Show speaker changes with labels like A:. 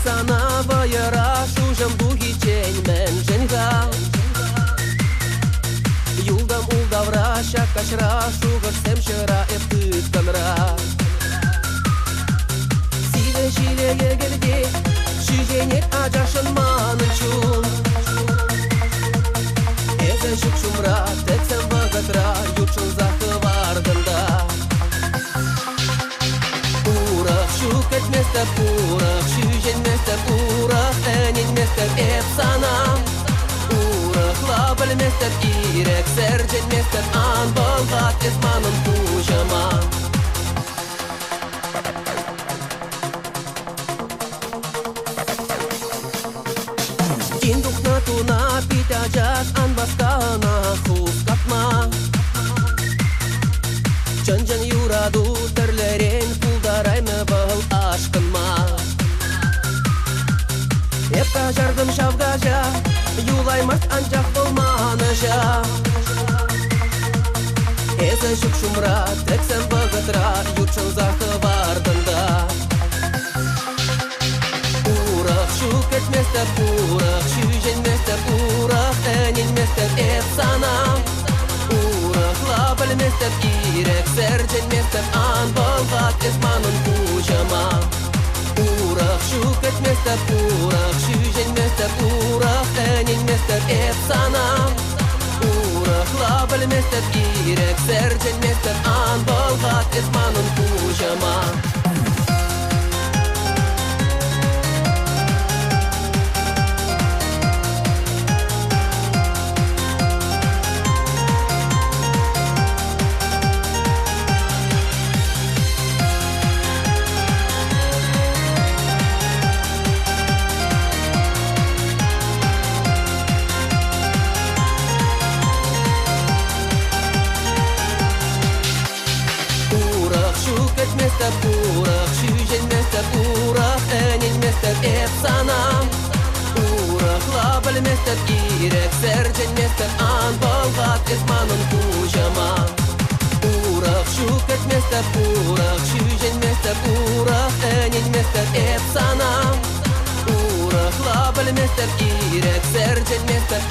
A: sana vayara şujam duhi çeynmen jenga Юлдам улдавра, шакашра, шугаш семшера эптыктанра Сиве жилеге гелде, шиженек ажашын манычун Эзен шукшумра, тексен багатра, ючун захывардында Урах шук этместер урах, шиженместер урах, эненместер эпсанам Bilmester irek sercenmester an balgat esmanın kuşama Kinduk natuna pitacas an baskana huskatma Çıncan yuradu terlerin kuldarayma bal aşkınma Епта жардым шавгажа Юлаймас анчақ болманыжа Эзен шукшумра, тексен бағытра Ючын зақы бардында Урах шук етместер урах Шүйженместер урах Әнелместер эпсана Урах лабілместер ирек Сердженместер ан болғат Есманын кучама Урах шук etmester урах Шүйженместер урах Әнелместер эпсана Урах лабілместер ирек Сердженместер ан болғат Есманын кучама Etmester urach, şüjenmester urach, enilmester efsanam Urach labelmester irek, sercenmester an balgat esmanın kujama Urach şuk etmester urach, şüjenmester urach, enilmester efsanam Urach labelmester irek, sercenmester